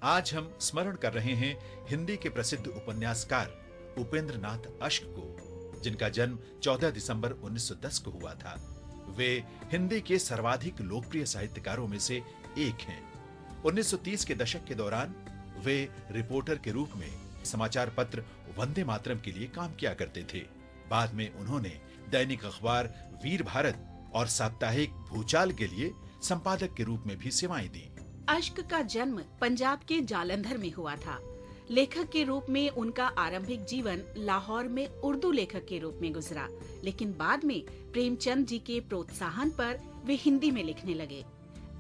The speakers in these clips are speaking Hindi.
आज हम स्मरण कर रहे हैं हिंदी के प्रसिद्ध उपन्यासकार उपेंद्र नाथ अश्क को, जिनका जन्म 14 दिसंबर 1910 को हुआ था। वे हिंदी के सर्वाधिक लोकप्रिय साहित्यकारों में से एक हैं। 1930 के दशक के दौरान वे रिपोर्टर के रूप में समाचार पत्र वंदे मातरम के लिए काम किया करते थे। बाद में उन्होंने दैनिक अखबार वीर भारत और साप्ताहिक भूचाल के लिए संपादक के रूप में भी सेवाएं दी। अश्क का जन्म पंजाब के जालंधर में हुआ था। लेखक के रूप में उनका आरंभिक जीवन लाहौर में उर्दू लेखक के रूप में गुजरा, लेकिन बाद में प्रेमचंद जी के प्रोत्साहन पर वे हिंदी में लिखने लगे।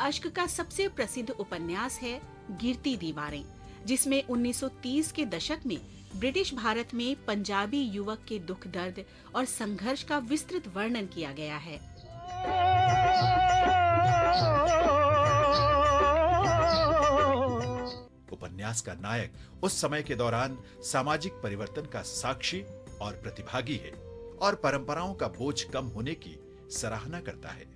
अश्क का सबसे प्रसिद्ध उपन्यास है गिरती दीवारें, जिसमें 1930 के दशक में ब्रिटिश भारत में पंजाबी युवक के दुख दर्द और संघर्ष का विस्तृत वर्णन किया गया है। उपन्यास का नायक उस समय के दौरान सामाजिक परिवर्तन का साक्षी और प्रतिभागी है और परंपराओं का बोझ कम होने की सराहना करता है।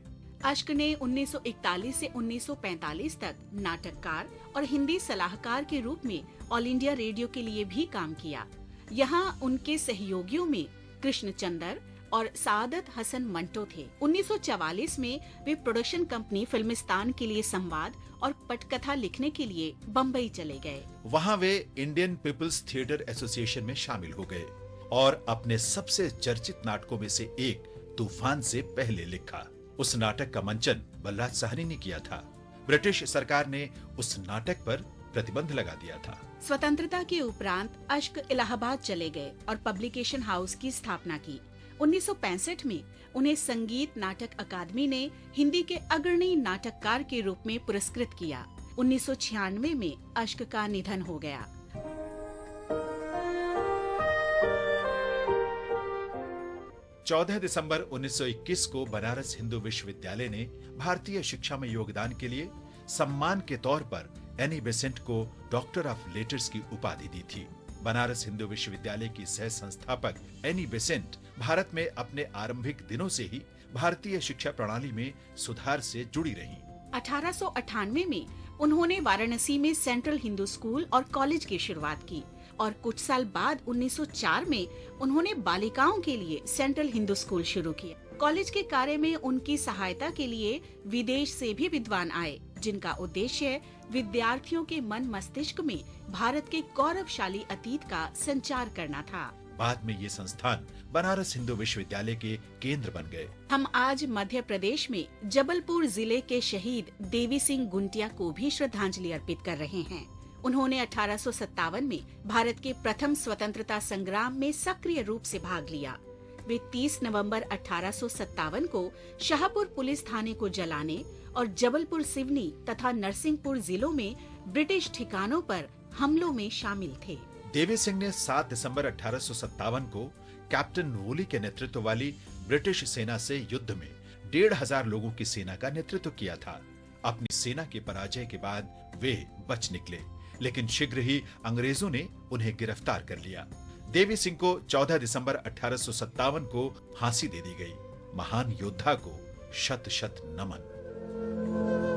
अश्क ने 1941 से 1945 तक नाटककार और हिंदी सलाहकार के रूप में ऑल इंडिया रेडियो के लिए भी काम किया। यहाँ उनके सहयोगियों में कृष्णचंदर और सादत हसन मंटो थे। 1944 में वे प्रोडक्शन कंपनी फिल्मिस्तान के लिए संवाद और पटकथा लिखने के लिए बम्बई चले गए। वहाँ वे इंडियन पीपल्स थिएटर एसोसिएशन में शामिल हो गए और अपने सबसे चर्चित नाटकों में से एक तूफान से पहले लिखा। उस नाटक का मंचन बलराज साहनी ने किया था। ब्रिटिश सरकार ने उस नाटक पर प्रतिबंध लगा दिया था। स्वतंत्रता के उपरांत अश्क इलाहाबाद चले गए और पब्लिकेशन हाउस की स्थापना की। 1965 में उन्हें संगीत नाटक अकादमी ने हिंदी के अग्रणी नाटककार के रूप में पुरस्कृत किया। 1996 में अश्क का निधन हो गया। चौदह दिसंबर 1921 को बनारस हिंदू विश्वविद्यालय ने भारतीय शिक्षा में योगदान के लिए सम्मान के तौर पर एनी बेसेंट को डॉक्टर ऑफ लेटर्स की उपाधि दी थी। बनारस हिंदू विश्वविद्यालय की सह संस्थापक एनी बेसेंट भारत में अपने आरंभिक दिनों से ही भारतीय शिक्षा प्रणाली में सुधार से जुड़ी रहीं। 1898 में उन्होंने वाराणसी में सेंट्रल हिंदू स्कूल और कॉलेज की शुरुआत की और कुछ साल बाद 1904 में उन्होंने बालिकाओं के लिए सेंट्रल हिंदू स्कूल शुरू किया। कॉलेज के कार्य में उनकी सहायता के लिए विदेश से भी विद्वान आए, जिनका उद्देश्य विद्यार्थियों के मन मस्तिष्क में भारत के गौरवशाली अतीत का संचार करना था। बाद में ये संस्थान बनारस हिंदू विश्वविद्यालय के केंद्र बन गए। हम आज मध्य प्रदेश में जबलपुर जिले के शहीद देवी सिंह गुंटिया को भी श्रद्धांजलि अर्पित कर रहे हैं। उन्होंने 1857 में भारत के प्रथम स्वतंत्रता संग्राम में सक्रिय रूप से भाग लिया। वे 30 नवंबर 1857 को शाहपुर पुलिस थाने को जलाने और जबलपुर सिवनी तथा नरसिंहपुर जिलों में ब्रिटिश ठिकानों पर हमलों में शामिल थे। देवी सिंह ने 7 दिसंबर 1857 को कैप्टन वूली के नेतृत्व वाली ब्रिटिश सेना से युद्ध में 1,500 लोगों की सेना का नेतृत्व किया था। अपनी सेना की पराजय के बाद वे बच निकले, लेकिन शीघ्र ही अंग्रेजों ने उन्हें गिरफ्तार कर लिया। देवी सिंह को 14 दिसंबर 1857 को फांसी दे दी गई। महान योद्धा को शत शत नमन।